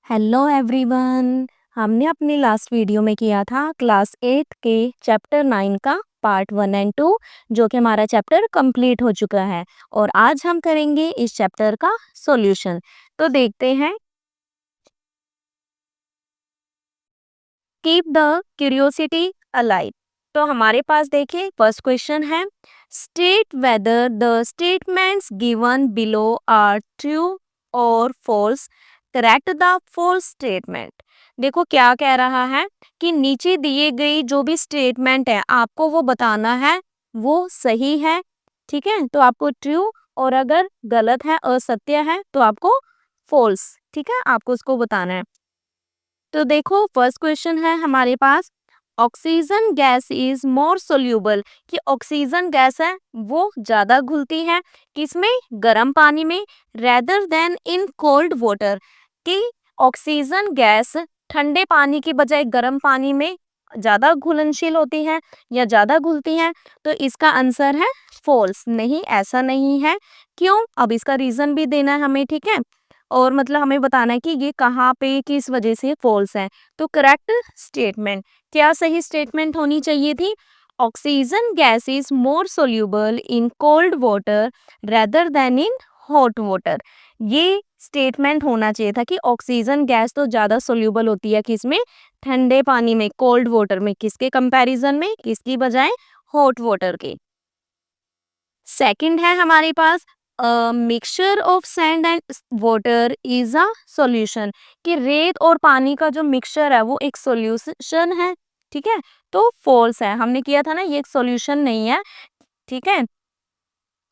Hello everyone. हमने अपनी last video में किया था क्लास 8 के चैप्टर 9 का पार्ट 1 एंड 2, जो कि हमारा चैप्टर कंप्लीट हो चुका है और आज हम करेंगे इस चैप्टर का सॉल्यूशन। तो देखते हैं। Keep the curiosity alive. तो हमारे पास देखिए फर्स्ट क्वेश्चन है, state whether the statements given below are true और false, correct the false statement. देखो क्या कह रहा है कि नीचे दिए गई जो भी स्टेटमेंट है आपको वो बताना है वो सही है, ठीक है, तो आपको ट्रू, और अगर गलत है असत्य है तो आपको फॉल्स, ठीक है, आपको उसको बताना है। तो देखो फर्स्ट क्वेश्चन है हमारे पास, oxygen gas is more soluble, कि ऑक्सीजन गैस है वो ज्यादा घुलती है किसमें, गर्म पानी में, rather than in cold water, कि ऑक्सीजन गैस ठंडे पानी की बजाय गर्म पानी में ज्यादा घुलनशील होती है या ज्यादा घुलती है। तो इसका आंसर है फॉल्स, नहीं ऐसा नहीं है। क्यों, अब इसका रीजन भी देना है हमें, ठीक है, और मतलब हमें बताना है कि ये कहाँ पे किस वजह से फॉल्स है। तो करेक्ट स्टेटमेंट, क्या सही स्टेटमेंट होनी चाहिए थी, oxygen gas is more soluble in cold water rather than in hot water. ये स्टेटमेंट होना चाहिए था कि ऑक्सीजन गैस तो ज्यादा सोल्यूबल होती है किसमें, ठंडे पानी में, कोल्ड वाटर में, किसके कंपैरिजन में, किसकी बजाय हॉट वाटर के। सेकंड है हमारे पास, mixture of sand and water is a solution, कि रेत और पानी का जो मिक्सचर है वो एक सॉल्यूशन है, ठीक है, तो फॉल्स है, हमने किया था ना ये एक सॉल्यूशन नहीं है, ठीक है।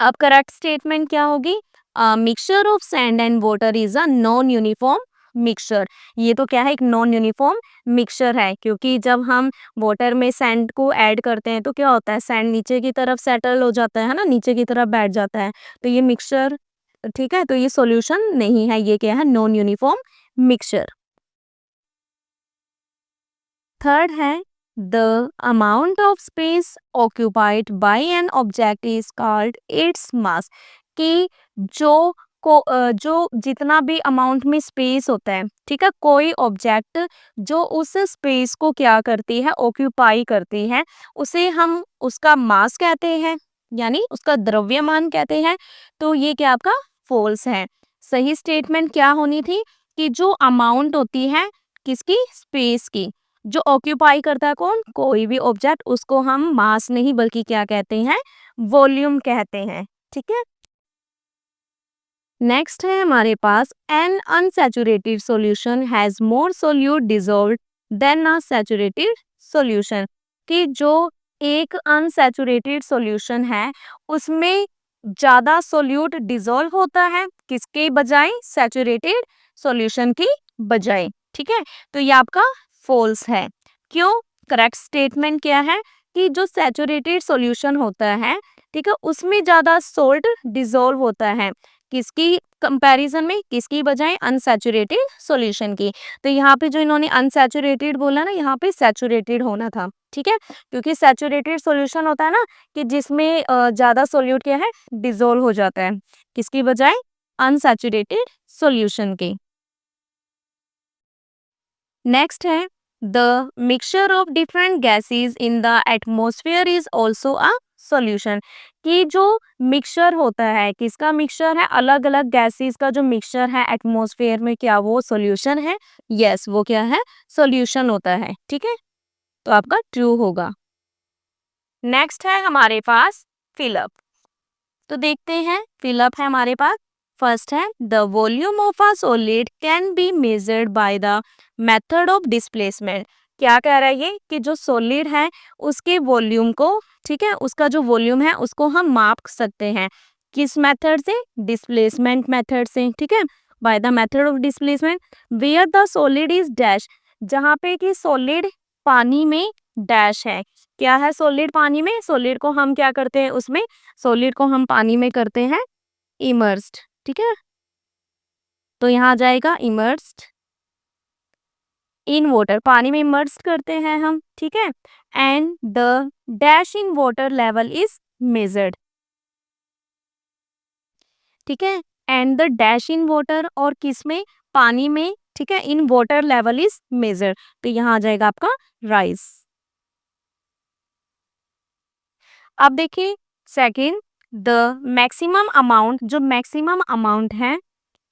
अब करेक्ट स्टेटमेंट क्या होगी, mixture of sand and water is a non uniform mixture. ये तो क्या है, एक नॉन यूनिफॉर्म मिक्सचर है, क्योंकि जब हम वाटर में सैंड को ऐड करते हैं तो क्या होता है, सैंड नीचे की तरफ सेटल हो जाता है ना, नीचे की तरफ बैठ जाता है, तो ये मिक्सचर, ठीक है, तो ये सॉल्यूशन नहीं है, ये क्या है, नॉन यूनिफॉर्म मिक्सचर। थर्ड है, the amount of space occupied by an object is called its mass, कि जो जितना भी अमाउंट में स्पेस होता है, ठीक है, कोई ऑब्जेक्ट जो उस स्पेस को क्या करती है, ऑक्यूपाई करती है, उसे हम उसका मास कहते हैं, यानी उसका द्रव्यमान कहते हैं। तो ये क्या आपका फॉल्स है। सही स्टेटमेंट क्या होनी थी कि जो अमाउंट होती है किसकी, स्पेस की, जो ऑक्यूपाई करता है कौन, कोई भी ऑब्जेक्ट, उसको हम मास नहीं बल्कि क्या कहते हैं, वॉल्यूम कहते हैं, ठीक है। नेक्स्ट है हमारे पास, an unsaturated solution has more solute dissolved than a saturated solution, कि जो एक अनसैचुरेटेड सॉल्यूशन है उसमें ज्यादा सोल्यूट डिसॉल्व होता है किसके बजाय, सैचुरेटेड सॉल्यूशन की बजाय, ठीक है, तो ये आपका फॉल्स है। क्यों, करेक्ट स्टेटमेंट क्या है कि जो सैचुरेटेड सॉल्यूशन होता है, ठीक है, उसमें ज्यादा सोल्ट डिसॉल्व होता है किसकी कंपैरिजन में, किसकी बजाय, अनसैचुरेटेड सॉल्यूशन की। तो यहाँ पे जो इन्होंने अनसैचुरेटेड बोला ना, यहाँ पे सैचुरेटेड होना था, ठीक है, क्योंकि सैचुरेटेड सॉल्यूशन होता है ना कि जिसमें ज्यादा सोल्यूट क्या है, डिसॉल्व हो जाता है, किसकी बजाय, अनसैचुरेटेड सॉल्यूशन की। नेक्स्ट है, the mixture of different gases in the atmosphere is also a solution, कि जो मिक्सचर होता है, किसका मिक्सचर है, अलग अलग गैसेस का जो मिक्सचर है एटमॉस्फेयर में, क्या वो सॉल्यूशन है, यस वो क्या है, सॉल्यूशन होता है, ठीक है, तो आपका ट्रू होगा। नेक्स्ट है हमारे पास फिलअप। तो देखते हैं, फिलअप है हमारे पास। फर्स्ट है, the volume of a solid can be measured by the method of displacement. क्या कह रहा है ये कि जो सॉलिड है उसके वॉल्यूम को, ठीक है, उसका जो वॉल्यूम है उसको हम माप सकते हैं किस मेथड से, डिस्प्लेसमेंट मेथड से, ठीक है, by the method of displacement where the solid is dash, जहाँ पे कि सॉलिड पानी में डैश है, क्या है सॉलिड पानी में, सॉलिड को हम क्या करते हैं उसमें, सॉलिड को हम पानी में करते हैं इमर्स्ड, ठीक है, तो यहाँ आ जाएगा इमर्स्ड इन वाटर, पानी में इमर्स्ड करते हैं हम, ठीक है, and the dash in water level is measured, ठीक है, and the dash in water, और किस में, पानी में ठीक है, in water level is measure, तो यहाँ आ जाएगा आपका राइज। अब देखिए सेकंड, द मैक्सिमम अमाउंट, जो मैक्सिमम अमाउंट है,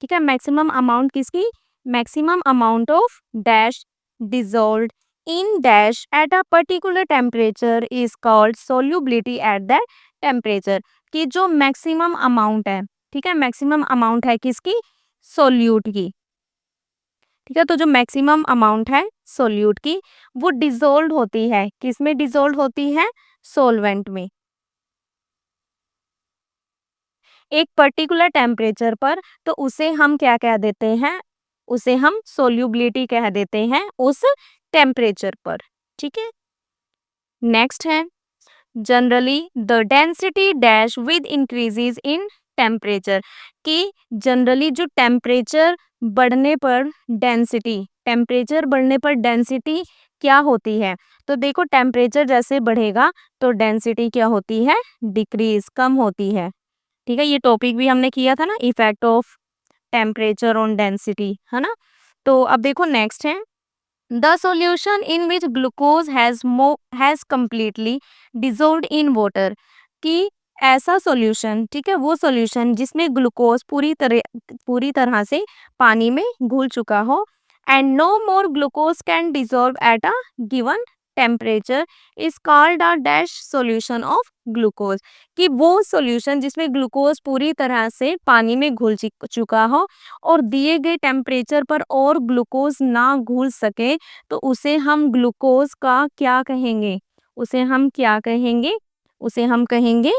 ठीक है, मैक्सिमम अमाउंट किसकी, maximum amount of dash dissolve in dash at a particular temperature is called solubility at that temperature, कि जो मैक्सिमम अमाउंट है, ठीक है, मैक्सिमम अमाउंट है किसकी, सोल्यूट की, ठीक है, तो जो मैक्सिमम अमाउंट है सोल्यूट की वो डिजोल्व होती है, किसमें डिजोल्व होती है, सोलवेंट में, एक पर्टिकुलर टेम्परेचर पर, तो उसे हम क्या कह देते हैं, उसे हम सोल्यूबिलिटी कह देते हैं उस टेम्परेचर पर, ठीक है। नेक्स्ट है generally the density dash with increases in temperature, कि जनरली जो टेम्परेचर बढ़ने पर डेंसिटी, टेम्परेचर बढ़ने पर डेंसिटी क्या होती है, तो देखो टेम्परेचर जैसे बढ़ेगा तो डेंसिटी क्या होती है, डिक्रीज, कम होती है, ठीक है, ये टॉपिक भी हमने किया था ना, effect of temperature on density, है ना। तो अब देखो नेक्स्ट है the solution in which glucose has completely dissolved in water, कि ऐसा सॉल्यूशन, ठीक है, वो सॉल्यूशन जिसमें ग्लूकोज पूरी तरह से पानी में घुल चुका हो, and no more glucose can dissolve at a given temperature is called a dash solution of glucose, कि वो सॉल्यूशन जिसमें ग्लूकोज पूरी तरह से पानी में घुल चुका हो और दिए गए टेम्परेचर पर और ग्लूकोज ना घुल सके, तो उसे हम ग्लूकोज का क्या कहेंगे, उसे हम क्या कहेंगे, उसे हम कहेंगे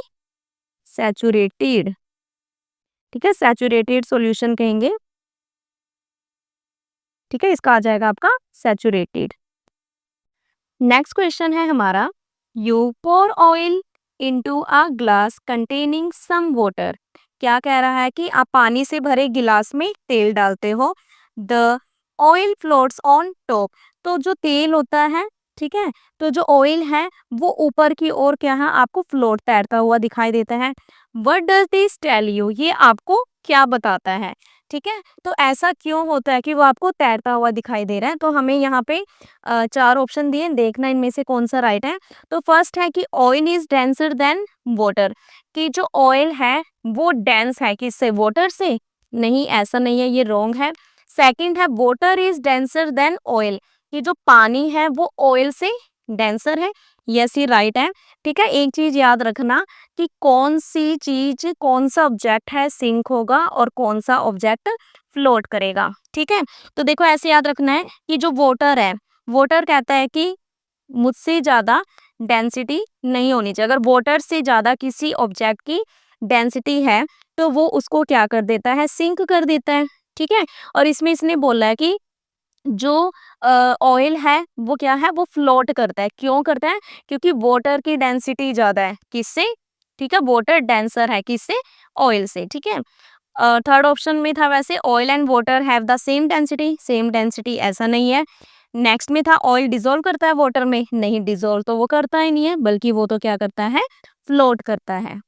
सैचुरेटेड, ठीक है, सैचुरेटेड सॉल्यूशन कहेंगे, ठीक है, इसका आ जाएगा आपका सैचुरेटेड। नेक्स्ट क्वेश्चन है हमारा, you pour oil into a glass containing some water, क्या कह रहा है कि आप पानी से भरे गिलास में तेल डालते हो, the oil floats on top, तो जो तेल होता है, ठीक है, तो जो ऑयल है वो ऊपर की ओर क्या है, आपको फ्लोट, तैरता हुआ दिखाई देता है, what does this tell you, ये आपको क्या बताता है, ठीक है, तो ऐसा क्यों होता है कि वो आपको तैरता हुआ दिखाई दे रहा है, तो हमें यहाँ पे चार ऑप्शन दिए, देखना इनमें से कौन सा राइट है। तो फर्स्ट है कि oil is denser then water, कि जो ऑयल है वो डेंस है किससे, वाटर से, नहीं ऐसा नहीं है, ये रॉन्ग है। सेकंड है water is denser than oil, कि जो पानी है वो ऑयल से डेंसर है, यस ये राइट है, ठीक है। एक चीज याद रखना कि कौन सी चीज, कौन सा ऑब्जेक्ट है सिंक होगा और कौन सा ऑब्जेक्ट फ्लोट करेगा, ठीक है। तो देखो ऐसे याद रखना है कि जो वाटर है, वाटर कहता है कि मुझसे ज्यादा डेंसिटी नहीं होनी चाहिए, अगर वाटर से ज्यादा किसी ऑब्जेक्ट की डेंसिटी है तो वो उसको क्या कर देता है, सिंक कर देता है, ठीक है। और इसमें इसने बोला है कि जो ऑयल है वो क्या है, वो फ्लोट करता है, क्यों करता है, क्योंकि वाटर की डेंसिटी ज्यादा है किससे, ठीक है, वाटर डेंसर है किससे, ऑयल से, ठीक है। थर्ड ऑप्शन में था वैसे oil and water have the same density, same density ऐसा नहीं है। नेक्स्ट में था ऑयल डिजोल्व करता है वाटर में, नहीं डिजोल्व तो वो करता ही नहीं है, बल्कि वो तो क्या करता है, फ्लोट करता है।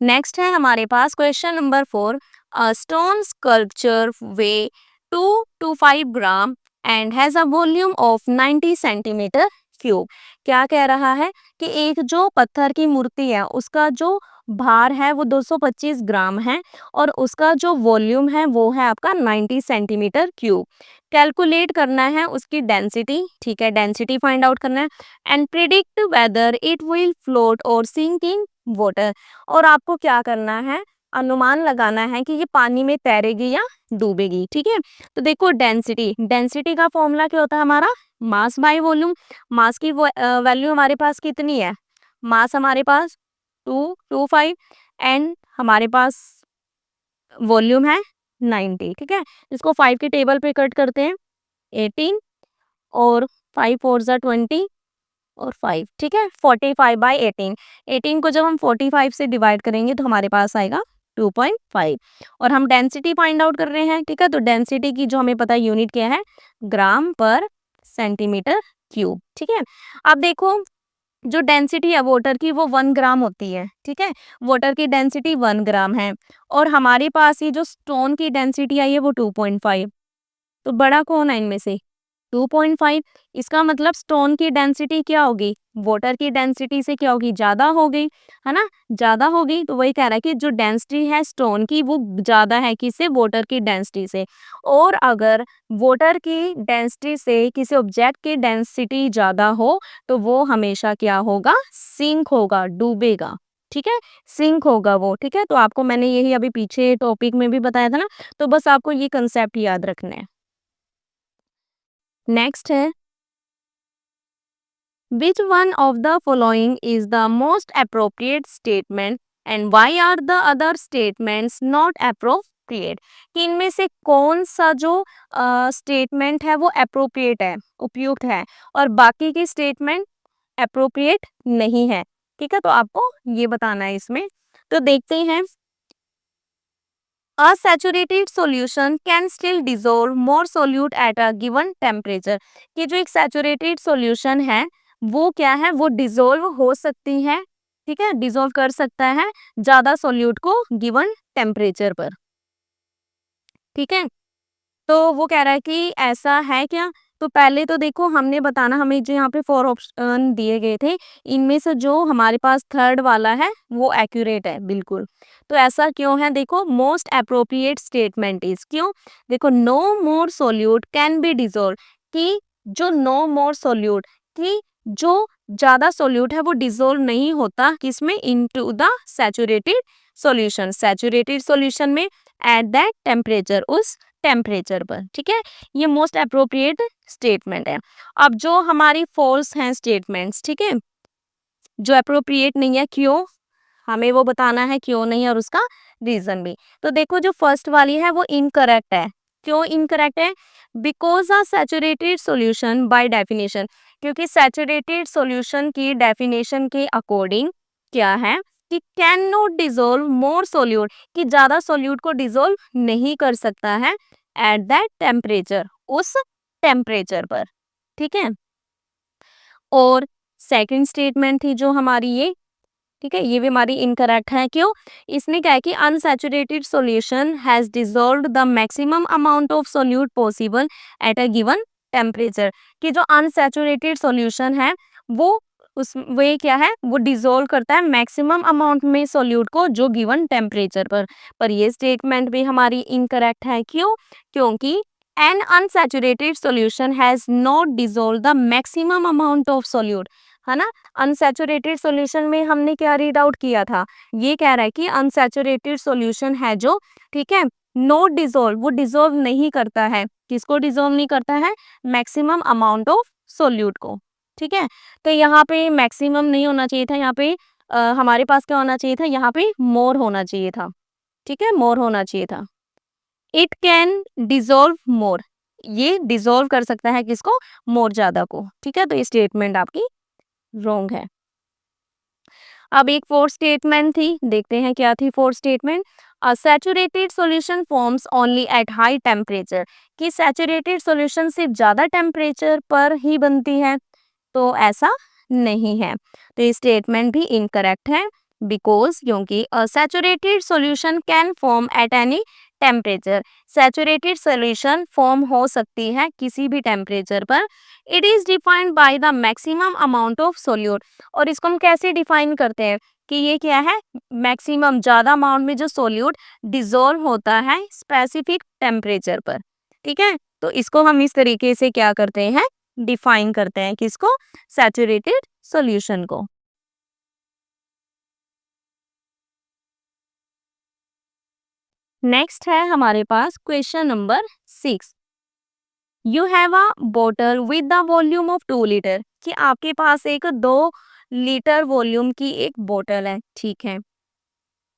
नेक्स्ट है हमारे पास question number 4, stone sculpture weigh 2 to 5 gram and has a volume of 90 centimetre cube, क्या कह रहा है कि एक जो पत्थर की मूर्ति है उसका जो भार है वो 225 ग्राम है और उसका जो वॉल्यूम है वो है आपका 90 सेंटीमीटर क्यूब, कैलकुलेट करना है उसकी डेंसिटी, ठीक है, डेंसिटी फाइंड आउट करना है, and predict whether it will float और सिंक इन वाटर, और आपको क्या करना है, अनुमान लगाना है कि ये पानी में तैरेगी या डूबेगी, ठीक है। तो देखो डेंसिटी, डेंसिटी का फॉर्मूला क्या होता है हमारा, मास बाय वॉल्यूम, मास की वैल्यू हमारे पास कितनी है, मास हमारे पास 225 एंड हमारे पास वॉल्यूम है 90, ठीक है। इसको 5 के टेबल पे कट करते हैं, 18 और 5 4 जा 20 और 5, ठीक है, 45/18, 18 को जब हम 45 से डिवाइड करेंगे तो हमारे पास आएगा 2.5, और हम डेंसिटी फाइंड आउट कर रहे हैं, ठीक है, तो डेंसिटी की जो हमें पता है यूनिट क्या है, ग्राम पर सेंटीमीटर क्यूब, ठीक है। अब देखो जो डेंसिटी है वाटर की वो 1 ग्राम होती है, ठीक है? वाटर की डेंसिटी 1 ग्राम है और हमारे पास ये जो स्टोन की डेंसिटी आई है वो 2.5। तो बड़ा कौन है इनमें से? 2.5। इसका मतलब स्टोन की डेंसिटी क्या होगी? वाटर की डेंसिटी से क्या होगी? ज़्यादा हो गई, है ना? ज़्यादा हो गई तो वही कह रहा है कि जो डेंसिटी है स्टोन की वो ज़्यादा है किससे? वाटर की डेंसिटी से। और अगर वाटर की डेंसिटी से किसी ऑब्जेक्ट की डेंसिटी ज़्यादा हो तो वो हमेशा क्या होगा? सिंक होगा, डूबेगा। ठीक है? सिंक होगा वो, ठीक है? तो आपको मैंने यही अभी पीछे टॉपिक में भी बताया था ना, तो बस आपको ये कंसेप्ट याद रखना है। नेक्स्ट है, which one of the following is the most appropriate statement and why are the other statements not appropriate? कि इनमें से कौन सा जो स्टेटमेंट है वो अप्रोप्रिएट है, उपयुक्त है, और बाकी की स्टेटमेंट अप्रोप्रिएट नहीं है। ठीक है, तो आपको ये बताना है इसमें। तो देखते हैं, A saturated solution can still dissolve more solute at a given temperature। कि जो एक सैचुरेटेड सॉल्यूशन है वो क्या है? वो डिसॉल्व हो सकती है, ठीक है, डिसॉल्व कर सकता है ज्यादा सॉल्यूट को गिवन टेम्परेचर पर। ठीक है, तो वो कह रहा है कि ऐसा है क्या? तो पहले तो देखो हमने बताना, हमें जो यहाँ पे 4 ऑप्शन दिए गए थे, इनमें से जो हमारे पास थर्ड वाला है वो एक्यूरेट है बिल्कुल। तो ऐसा क्यों है? देखो, मोस्ट अप्रोप्रिएट स्टेटमेंट इज, क्यों? देखो, no more solute can be dissolve, कि जो नो मोर सोल्यूट, कि जो ज्यादा सोल्यूट है वो डिजोल्व नहीं होता किसमें? Into the saturated solution, saturated solution में एट दैट टेम्परेचर, उस टेम्परेचर पर। ठीक है, ये मोस्ट अप्रोप्रिएट स्टेटमेंट है। अब जो हमारी फॉल्स हैं स्टेटमेंट्स, ठीक है, जो अप्रोप्रिएट नहीं है, क्यों? हमें वो बताना है क्यों नहीं और उसका रीजन भी। तो देखो, जो फर्स्ट वाली है वो इनकरेक्ट है। क्यों इनकरेक्ट है? Because a saturated solution by definition, क्योंकि सैचुरेटेड सॉल्यूशन की डेफिनेशन के अकॉर्डिंग क्या है कि can not dissolve more solute, कि ज्यादा सोल्यूट को डिजोल्व नहीं कर सकता है एट दैट टेम्परेचर, उस टेम्परेचर पर। ठीक है, और सेकंड स्टेटमेंट थी जो हमारी ये, ठीक है, ये भी हमारी इनकरेक्ट है। क्यों? इसने क्या है कि unsaturated solution has dissolved the maximum amount of solute possible at a given temperature, कि जो अनसैचुरेटेड सॉल्यूशन है वो उस वे क्या है, वो डिसॉल्व करता है मैक्सिमम अमाउंट में सोल्यूट को जो गिवन टेम्परेचर पर ये स्टेटमेंट भी हमारी इनकरेक्ट है। क्यों? क्योंकि N unsaturated solution has not dissolve the maximum amount of solute, है ना? अनसैचुरेटेड सॉल्यूशन में हमने क्या रीड आउट किया था? ये कह रहा है कि अनसैचुरेटेड सॉल्यूशन है जो, ठीक है, नॉट डिसॉल्व, वो डिसॉल्व नहीं करता है, किसको डिसॉल्व नहीं करता है? मैक्सिमम अमाउंट ऑफ सोल्यूट को। ठीक है, तो यहाँ पे मैक्सिमम नहीं होना चाहिए था, यहाँ पे हमारे पास क्या होना चाहिए था? यहाँ पे मोर होना चाहिए था। ठीक है, मोर होना चाहिए था। इट कैन डिसॉल्व मोर, ये डिसॉल्व कर सकता है किसको? मोर ज्यादा को। ठीक है, तो ये स्टेटमेंट आपकी रॉन्ग है। अब एक फोर्थ स्टेटमेंट थी, देखते हैं क्या थी fourth statement. A saturated solution forms only at high temperature, कि सैचुरेटेड सॉल्यूशन सिर्फ ज्यादा टेम्परेचर पर ही बनती है, तो ऐसा नहीं है। तो ये स्टेटमेंट भी इनकरेक्ट है, बिकॉज, क्योंकि अ saturated solution can form at any temperature, saturated solution form हो सकती है किसी भी टेम्परेचर पर। It is defined by the maximum amount of solute, और इसको हम कैसे डिफाइन करते हैं कि ये क्या है? मैक्सिमम, ज्यादा अमाउंट में जो सोल्यूट डिसॉल्व होता है स्पेसिफिक टेम्परेचर पर। ठीक है, तो इसको हम इस तरीके से क्या करते हैं? डिफाइन करते हैं, किसको? सैचुरेटेड सॉल्यूशन को। नेक्स्ट है हमारे पास question number 6। You have a bottle with the volume of 2 litre, कि आपके पास एक 2 लीटर वॉल्यूम की एक बोतल है, ठीक है।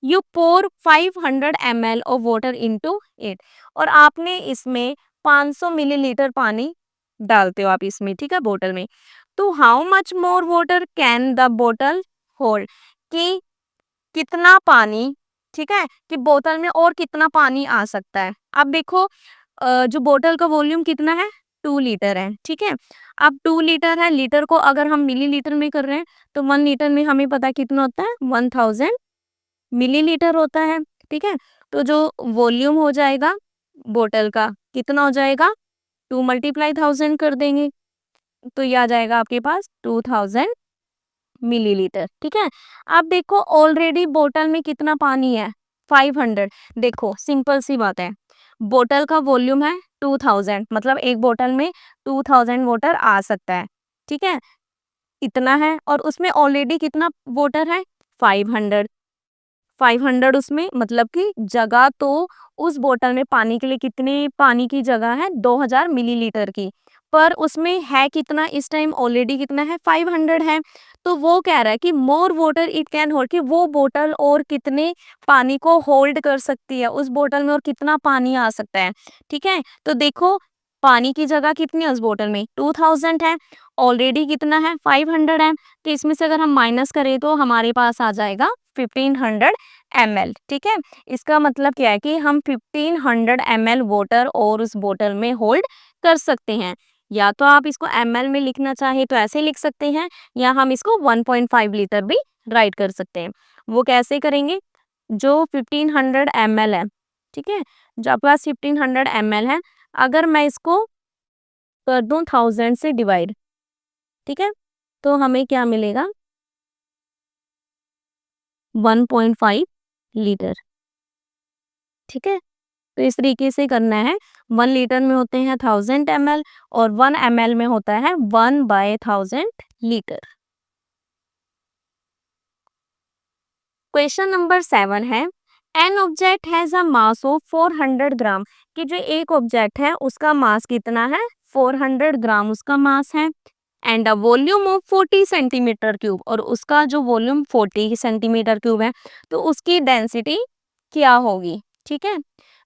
You pour 500 ml of water into it, और आपने इसमें 500 मिलीलीटर पानी डालते हो आप इसमें, ठीक है, बोतल में। तो how much more water can the बोतल होल्ड, कि कितना पानी, ठीक है, कि बोतल में और कितना पानी आ सकता है। अब देखो, जो बोतल का वॉल्यूम कितना है? 2 लीटर है, ठीक है। अब 2 लीटर है, लीटर को अगर हम मिलीलीटर में कर रहे हैं तो 1 लीटर में हमें पता है कितना होता है, 1000 मिलीलीटर होता है, ठीक है। तो जो वॉल्यूम हो जाएगा बोतल का कितना हो जाएगा, 2 मल्टीप्लाई 1000 कर देंगे तो ये आ जाएगा आपके पास 2000 मिलीलीटर, ठीक है। अब देखो ऑलरेडी बोतल में कितना पानी है, 500। देखो सिंपल सी बात है, बोतल का वॉल्यूम है 2000, मतलब एक बोतल में 2000 वाटर आ सकता है, ठीक है, इतना है। और उसमें ऑलरेडी कितना वाटर है, 500। 500 उसमें मतलब कि जगह तो उस बोतल में पानी के लिए कितने पानी की जगह है, 2000 मिलीलीटर की, पर उसमें है कितना इस टाइम, ऑलरेडी कितना है, 500 है। तो वो कह रहा है कि more water it can hold, कि वो बोतल और कितने पानी को होल्ड कर सकती है, उस बोतल में और कितना पानी आ सकता है, ठीक है। तो देखो पानी की जगह कितनी है उस बोतल में, 2000 है, ऑलरेडी कितना है, 500 है। तो इसमें से अगर हम माइनस करें तो हमारे पास आ जाएगा 1500 ml, ठीक है। इसका मतलब क्या है कि हम 1500 ml वाटर और उस बोतल में होल्ड कर सकते हैं। या तो आप इसको ml में लिखना चाहे तो ऐसे लिख सकते हैं, या हम इसको 1.5 लीटर भी राइट कर सकते हैं। वो कैसे करेंगे, जो 1500 ml है, ठीक है, जो आपके पास 1500 ml है, अगर मैं इसको कर दूं 1000 से डिवाइड, ठीक है, तो हमें क्या मिलेगा, 1.5 लीटर, ठीक है। तो इस तरीके से करना है, 1 लीटर में होते हैं 1000 ml और 1 ml में होता है 1/1000 लीटर। क्वेश्चन नंबर 7 है, an object has a mass of 400 ग्राम, कि जो एक ऑब्जेक्ट है उसका मास कितना है, 400 ग्राम उसका मास है, and a volume of 40 centimetre cube, और उसका जो वॉल्यूम 40 सेंटीमीटर क्यूब है, तो उसकी डेंसिटी क्या होगी, ठीक है।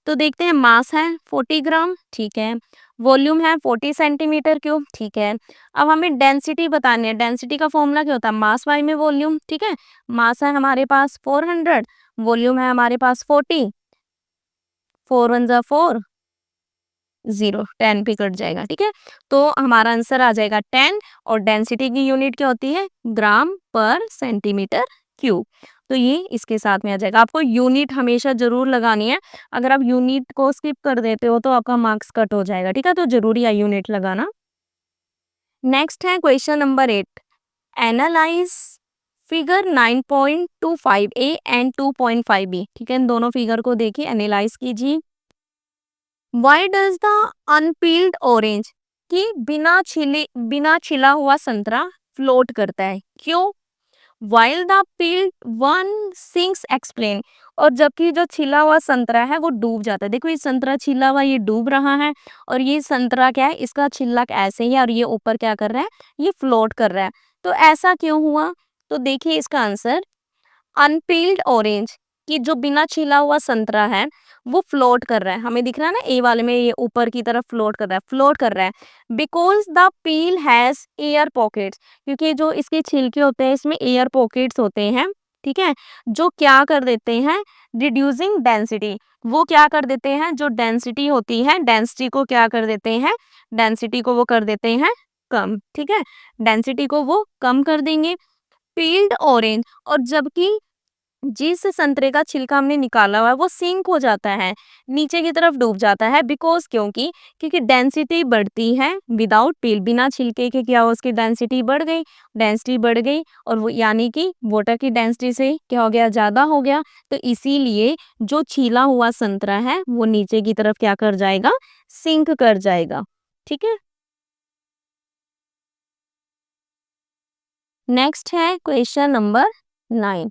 तो देखते हैं, मास है 40 ग्राम, ठीक है, वॉल्यूम है 40 सेंटीमीटर क्यूब, ठीक है। अब हमें डेंसिटी बतानी है, डेंसिटी का फॉर्मूला क्या होता है, मास बाई में वॉल्यूम, ठीक है। मास है हमारे पास 400, वॉल्यूम है हमारे पास 40, 4 1 जा 4, 0 10 पे कट जाएगा, ठीक है। तो हमारा आंसर आ जाएगा 10, और डेंसिटी की यूनिट क्या होती है, ग्राम पर सेंटीमीटर क्यूब। तो ये इसके साथ में आ जाएगा। आपको यूनिट हमेशा जरूर लगानी है, अगर आप यूनिट को स्किप कर देते हो तो आपका मार्क्स कट हो जाएगा, ठीक है, तो जरूरी है यूनिट लगाना। नेक्स्ट है question number 8, analyse figure 9.25 A and 2.5 B, ठीक है, इन दोनों फिगर को देखिए, एनालाइज कीजिए। Why does the unpeeled orange, कि बिना छिला हुआ संतरा फ्लोट करता है, क्यों, while the peeled one sinks explain, और जबकि जो छिला हुआ संतरा है वो डूब जाता है। देखो ये संतरा छिला हुआ ये डूब रहा है, और ये संतरा क्या है, इसका छिलक ऐसे ही है, और ये ऊपर क्या कर रहा है, ये फ्लोट कर रहा है। तो ऐसा क्यों हुआ, तो देखिए इसका आंसर, अनपील्ड ऑरेंज, कि जो बिना छिला हुआ संतरा है वो फ्लोट कर रहा है, हमें दिख रहा है ना, ए वाले में ये ऊपर की तरफ फ्लोट कर रहा है, फ्लोट कर रहा है, because the peel has air pockets, क्योंकि जो इसके छिलके होते हैं इसमें एयर पॉकेट्स होते हैं, ठीक है, जो क्या कर देते हैं, रिड्यूसिंग डेंसिटी, वो क्या कर देते हैं, जो डेंसिटी होती है, डेंसिटी को क्या कर देते हैं, डेंसिटी को वो कर देते हैं कम, ठीक है, डेंसिटी को वो कम कर देंगे। पील्ड ऑरेंज, और जबकि जिस संतरे का छिलका हमने निकाला हुआ है वो सिंक हो जाता है, नीचे की तरफ डूब जाता है, बिकॉज क्योंकि डेंसिटी बढ़ती है विदाउट पील, बिना छिलके के क्या हो, उसकी डेंसिटी बढ़ गई, डेंसिटी बढ़ गई, और वो यानी कि वाटर की डेंसिटी से क्या हो गया, ज्यादा हो गया, तो इसीलिए जो छीला हुआ संतरा है वो नीचे की तरफ क्या कर जाएगा, सिंक कर जाएगा, ठीक है। नेक्स्ट है question number 9,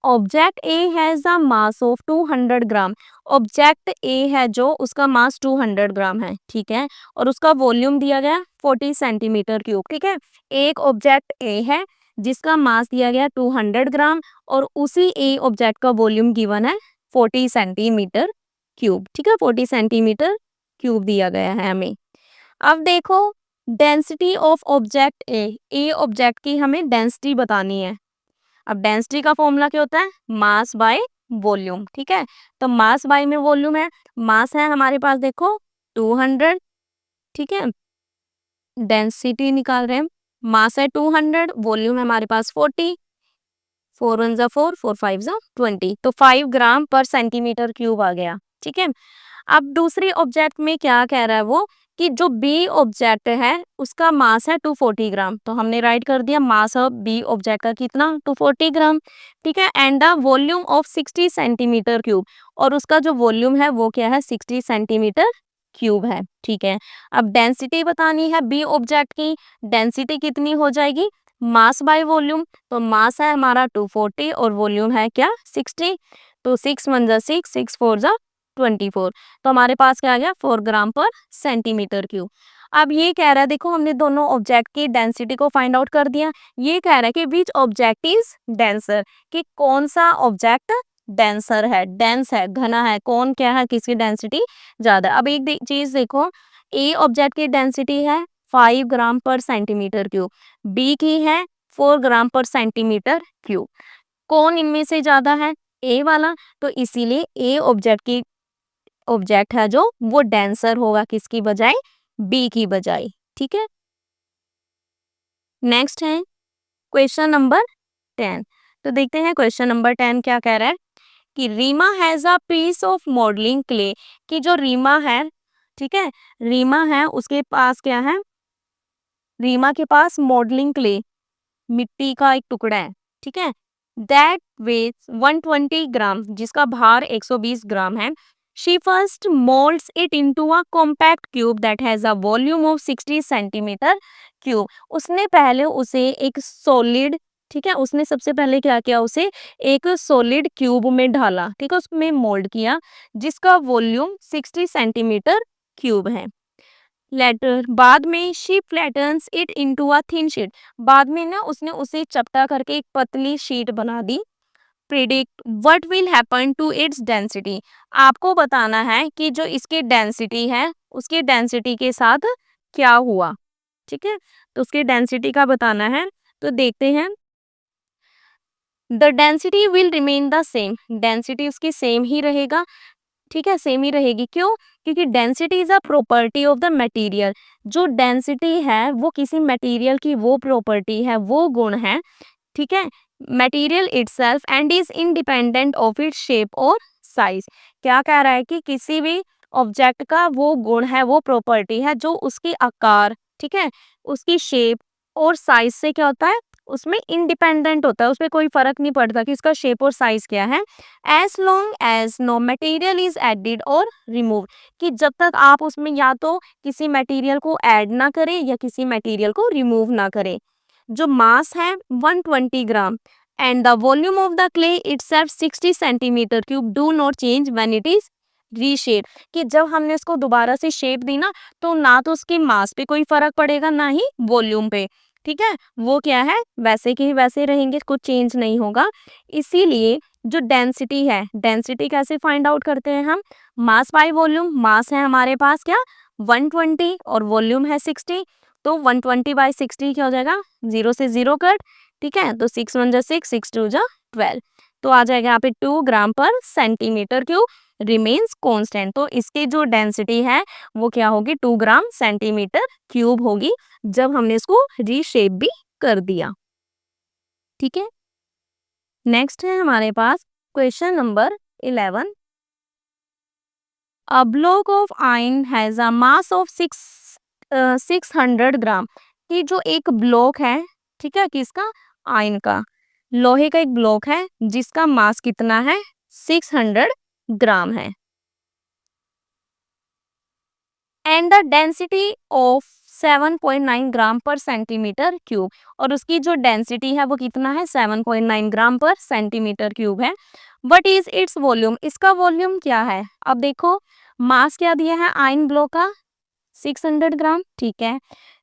object A has the mass of 200 gram, object A है जो उसका मास 200 ग्राम है, ठीक है, और उसका वॉल्यूम दिया गया 40 सेंटीमीटर क्यूब, ठीक है। एक ऑब्जेक्ट ए है जिसका मास दिया गया 200 ग्राम, और उसी ए ऑब्जेक्ट का वॉल्यूम गिवन है 40 सेंटीमीटर क्यूब, ठीक है, 40 सेंटीमीटर क्यूब दिया गया है हमें। अब देखो density of object A, A object की हमें डेंसिटी बतानी है। अब डेंसिटी का फॉर्मूला क्या होता है, मास बाय वॉल्यूम, ठीक है, तो मास बाय में वॉल्यूम है, मास है हमारे पास देखो 200, ठीक है, डेंसिटी निकाल रहे हैं, मास है 200, वॉल्यूम है हमारे पास 40, 4 1 जा 4, 4 5 जा 20, तो 5 ग्राम पर सेंटीमीटर क्यूब आ गया। ठीक है, अब दूसरी ऑब्जेक्ट में क्या कह रहा है वो, कि जो बी ऑब्जेक्ट है उसका मास है 240 ग्राम, तो हमने राइट कर दिया मास ऑफ बी ऑब्जेक्ट का कितना, 240 ग्राम। ठीक है, and the volume of 60 centimetre cube, और उसका जो वॉल्यूम है वो क्या है, 60 सेंटीमीटर क्यूब है। ठीक है, अब डेंसिटी बतानी है बी ऑब्जेक्ट की, डेंसिटी कितनी हो जाएगी, मास बाय वॉल्यूम, तो मास है हमारा 240 और वॉल्यूम है क्या, 60, तो 6 1 जा 6, 6 4 जा 24, तो हमारे पास क्या आ गया, 4 ग्राम पर सेंटीमीटर क्यूब। अब ये कह रहा है, देखो हमने दोनों ऑब्जेक्ट की डेंसिटी को फाइंड आउट कर दिया, ये कह रहा है कि विच ऑब्जेक्ट इज डेंसर, कि कौन सा ऑब्जेक्ट डेंसर है, डेंस है, घना है, कौन क्या है, किसकी डेंसिटी ज्यादा। अब एक चीज देखो, ए ऑब्जेक्ट की डेंसिटी है 5 ग्राम पर सेंटीमीटर क्यूब, बी की है 4 ग्राम पर सेंटीमीटर क्यूब, कौन इनमें से ज्यादा है, ए वाला, तो इसीलिए ए ऑब्जेक्ट की ऑब्जेक्ट है जो वो डेंसर होगा, किसकी बजाय, बी की बजाय। ठीक है, नेक्स्ट है क्वेश्चन नंबर 10। तो देखते हैं क्वेश्चन नंबर 10 क्या कह रहा है, कि Reema has a piece of modelling clay, कि जो रीमा है, ठीक है, रीमा है उसके पास क्या है, रीमा के पास मॉडलिंग क्ले, मिट्टी का एक टुकड़ा है, ठीक है, दैट वेज 120 ग्राम, जिसका भार 120 ग्राम है। She first moulds it into a compact cube that has a volume of 60 centimetre cube, उसने पहले उसे एक सॉलिड, ठीक है, उसने सबसे पहले क्या किया, उसे एक सॉलिड क्यूब में डाला, ठीक है, उसमें मोल्ड किया, जिसका वॉल्यूम 60 सेंटीमीटर क्यूब है। लेटर बाद में she flattens it into a thin sheet, बाद में ना उसने उसे चपटा करके एक पतली शीट बना दी। Predict what will happen to its density, आपको बताना है कि जो इसकी डेंसिटी है उसकी डेंसिटी के साथ क्या हुआ। ठीक है, तो उसकी डेंसिटी का बताना है, तो देखते हैं, the density will remain the same, density उसकी सेम ही रहेगा। ठीक है, सेम ही रहेगी, क्यों, क्योंकि density is a property of the material, जो डेंसिटी है वो किसी मटेरियल की वो प्रॉपर्टी है, वो गुण है, ठीक है, material itself and is independent of its shape और साइज। क्या कह रहा है कि किसी भी ऑब्जेक्ट का वो गुण है, वो प्रॉपर्टी है जो उसकी आकार, ठीक है, उसकी शेप और साइज से क्या होता है, उसमें इंडिपेंडेंट होता है, उसमें कोई फर्क नहीं पड़ता कि उसका शेप और साइज क्या है, as long as no material is added और रिमूव, कि जब तक आप उसमें या तो किसी मटेरियल को ऐड ना करें या किसी मटेरियल को रिमूव ना करें। जो मास है 120 gram and the volume of the clay itself 60 centimetre cube do not change when it is reshape, कि जब हमने इसको दोबारा से शेप दी ना, तो ना तो उसके मास पे कोई फर्क पड़ेगा ना ही वॉल्यूम पे, ठीक है, वो क्या है, वैसे के ही वैसे रहेंगे, कुछ चेंज नहीं होगा। इसीलिए जो डेंसिटी है, डेंसिटी कैसे फाइंड आउट करते हैं हम, मास बाय वॉल्यूम, मास है हमारे पास क्या 120 और वॉल्यूम है 60, तो 120 बाई 60 क्या हो जाएगा, 0 से 0 कट, ठीक है, तो 6 1 जा 6, 6 2 जा 12, तो आ जाएगा यहाँ पे 2 ग्राम पर सेंटीमीटर क्यूब रिमेन्स कांस्टेंट, तो इसकी जो डेंसिटी है वो क्या होगी, 2 ग्राम सेंटीमीटर क्यूब होगी, जब हमने इसको रीशेप भी कर दिया। ठीक है, नेक्स्ट है हमारे पास question number 11। A block of iron has a mass of 600 ग्राम, कि जो एक ब्लॉक है, ठीक है, किसका, आयन का, लोहे का एक ब्लॉक है जिसका मास कितना है, 600 ग्राम है, एंड द डेंसिटी ऑफ 7.9 ग्राम पर सेंटीमीटर क्यूब, और उसकी जो डेंसिटी है वो कितना है, 7.9 ग्राम पर सेंटीमीटर क्यूब है। व्हाट इज इट्स वॉल्यूम, इसका वॉल्यूम क्या है, अब देखो मास क्या दिया है आयन ब्लॉक का, 600 ग्राम, ठीक है,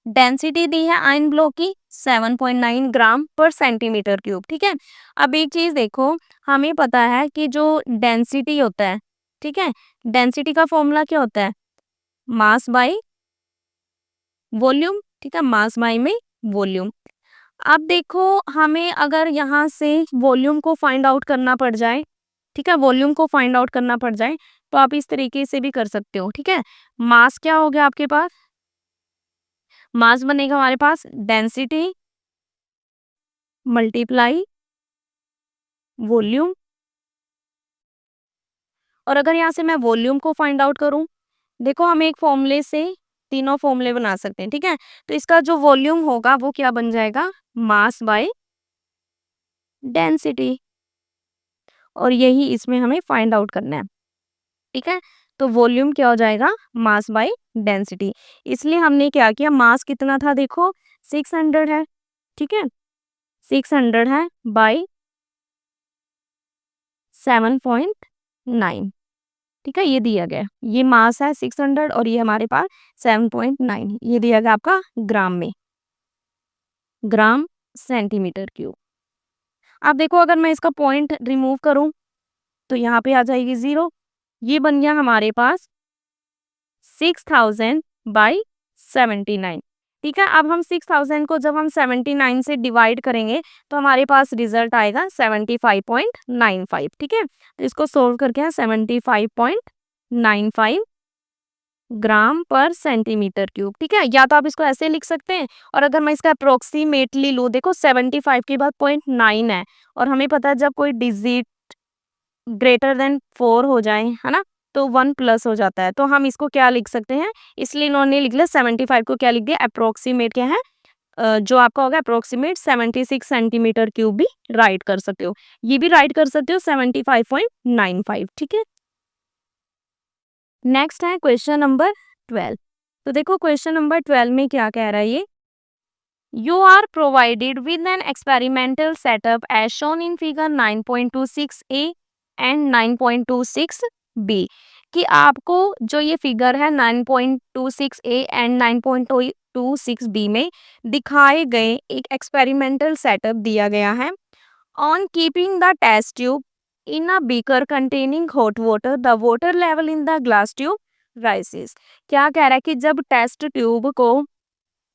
डेंसिटी दी है आयन ब्लॉक की 7.9 ग्राम पर सेंटीमीटर क्यूब, ठीक है। अब एक चीज देखो, हमें पता है कि जो डेंसिटी होता है, ठीक है, डेंसिटी का फॉर्मूला क्या होता है, मास बाय वॉल्यूम, ठीक है, मास बाय में वॉल्यूम। अब देखो हमें अगर यहाँ से वॉल्यूम को फाइंड आउट करना पड़ जाए, ठीक है, वॉल्यूम को फाइंड आउट करना पड़ जाए, तो आप इस तरीके से भी कर सकते हो, ठीक है, मास क्या हो गया आपके पास मास बनेगा हमारे पास डेंसिटी मल्टीप्लाई वॉल्यूम, और अगर यहाँ से मैं वॉल्यूम को फाइंड आउट करूँ, देखो हम एक फॉर्मूले से तीनों फॉर्मूले बना सकते हैं, ठीक है। तो इसका जो वॉल्यूम होगा वो क्या बन जाएगा, मास बाय डेंसिटी, और यही इसमें हमें फाइंड आउट करना है, ठीक है। तो वॉल्यूम क्या हो जाएगा, मास बाय डेंसिटी। इसलिए हमने क्या किया, मास कितना था देखो 600 है, ठीक है, 600 है बाय 7.9, ठीक है, ये दिया गया है। ये मास है 600 और ये हमारे पास 7.9, ये दिया गया आपका ग्राम में, ग्राम सेंटीमीटर क्यूब। अब देखो अगर मैं इसका पॉइंट रिमूव करूं तो यहाँ पे आ जाएगी 0, ये बन गया हमारे पास 6000 बाई 79, ठीक है। अब हम 6000 को जब हम 79 से डिवाइड करेंगे तो हमारे पास रिजल्ट आएगा 75.95, ठीक है। तो इसको सोल्व करके हैं 75.95 ग्राम पर सेंटीमीटर क्यूब, ठीक है। या तो आप इसको ऐसे लिख सकते हैं, और अगर मैं इसका अप्रोक्सीमेटली लूँ, देखो 75 के बाद 0.9 है, और हमें पता है जब कोई डिजिट ग्रेटर देन 4 हो जाए, है ना, तो 1 प्लस हो जाता है, तो हम इसको क्या लिख सकते हैं, इसलिए इन्होंने लिख लिया 75 को क्या लिख दिया, अप्रोक्सीमेट क्या है, जो आपका होगा अप्रोक्सीमेट 76 सेंटीमीटर क्यूब भी राइट कर सकते हो, ये भी राइट कर सकते हो 75.95, ठीक है। नेक्स्ट है क्वेश्चन नंबर 12। तो देखो क्वेश्चन नंबर 12 में क्या कह रहा है ये, you are provided with an experimental setup as shown in figure 9.26 A and 9.26 B, कि आपको जो ये फिगर है 9.26 ए एंड 9.26 बी में दिखाए गए एक एक्सपेरिमेंटल सेटअप दिया गया है। On keeping the test tube in a beaker containing hot water, the water level in the glass tube rises। क्या कह रहा है कि जब टेस्ट ट्यूब को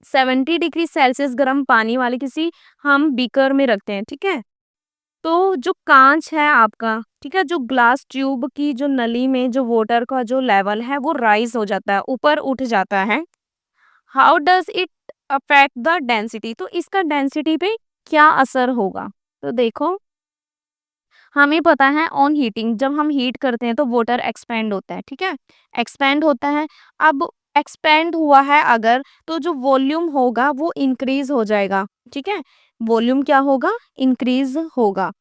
70 डिग्री सेल्सियस गर्म पानी वाले किसी हम बीकर में रखते हैं, ठीक है, तो जो कांच है आपका, ठीक है, जो ग्लास ट्यूब की जो नली में जो वाटर का जो लेवल है वो राइज हो जाता है, ऊपर उठ जाता है। How does it affect the density, तो इसका डेंसिटी पे क्या असर होगा। तो देखो हमें पता है ऑन हीटिंग, जब हम हीट करते हैं तो वाटर एक्सपेंड होता है, ठीक है, एक्सपेंड होता है। अब एक्सपेंड हुआ है अगर, तो जो वॉल्यूम होगा वो इंक्रीज हो जाएगा, ठीक है, वॉल्यूम क्या होगा, इंक्रीज होगा।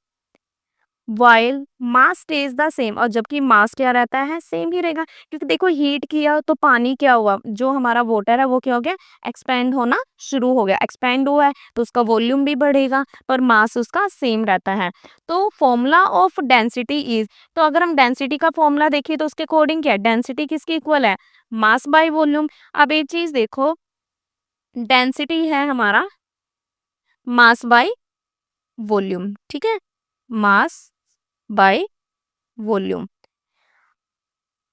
While mass stage the same, और जबकि मास क्या रहता है, सेम ही रहेगा, क्योंकि देखो हीट किया तो पानी क्या हुआ, जो हमारा वाटर है वो क्या हो गया, एक्सपेंड होना शुरू हो गया, एक्सपेंड हुआ है तो उसका वॉल्यूम भी बढ़ेगा, पर मास उसका सेम रहता है। तो फॉर्मूला ऑफ डेंसिटी इज, तो अगर हम डेंसिटी का फॉर्मूला देखिए तो उसके अकॉर्डिंग क्या है, डेंसिटी किसकी इक्वल है, मास बाय वॉल्यूम। अब एक चीज देखो, डेंसिटी है हमारा मास बाय वॉल्यूम, ठीक है, मास बाय वॉल्यूम।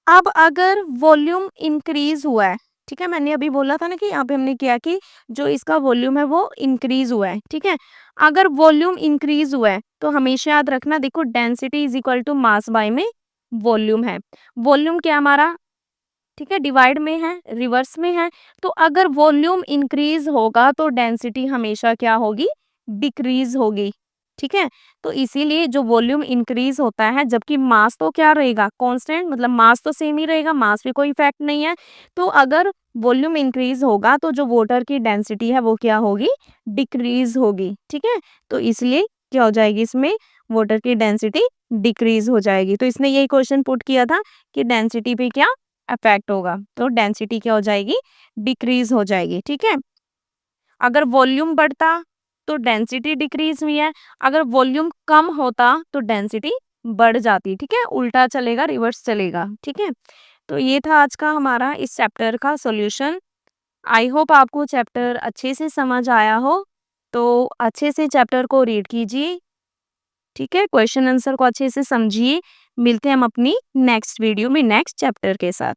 अब अगर वॉल्यूम इंक्रीज हुआ है, ठीक है, मैंने अभी बोला था ना कि यहाँ पे हमने किया कि जो इसका वॉल्यूम है वो इंक्रीज हुआ है, ठीक है। अगर वॉल्यूम इंक्रीज हुआ है तो हमेशा याद रखना, देखो density is equal to mass by में वॉल्यूम है, वॉल्यूम क्या हमारा, ठीक है, डिवाइड में है, रिवर्स में है। तो अगर वॉल्यूम इंक्रीज होगा तो डेंसिटी हमेशा क्या होगी, डिक्रीज होगी, ठीक है। तो इसीलिए जो वॉल्यूम इंक्रीज होता है, जबकि मास तो क्या रहेगा, कांस्टेंट, मतलब मास तो सेम ही रहेगा, मास पे कोई इफेक्ट नहीं है। तो अगर वॉल्यूम इंक्रीज होगा तो जो वाटर की डेंसिटी है वो क्या होगी, डिक्रीज होगी, ठीक है। तो इसलिए क्या हो जाएगी, इसमें वाटर की डेंसिटी डिक्रीज हो जाएगी। तो इसने यही क्वेश्चन पुट किया था कि डेंसिटी पे क्या अफेक्ट होगा, तो डेंसिटी क्या हो जाएगी, डिक्रीज हो जाएगी, ठीक है। अगर वॉल्यूम बढ़ता तो डेंसिटी डिक्रीज हुई है, अगर वॉल्यूम कम होता तो डेंसिटी बढ़ जाती, ठीक है, उल्टा चलेगा, रिवर्स चलेगा, ठीक है। तो ये था आज का हमारा इस चैप्टर का सॉल्यूशन। आई होप आपको चैप्टर अच्छे से समझ आया हो, तो अच्छे से चैप्टर को रीड कीजिए, ठीक है, क्वेश्चन आंसर को अच्छे से समझिए। मिलते हैं हम अपनी नेक्स्ट वीडियो में नेक्स्ट चैप्टर के साथ।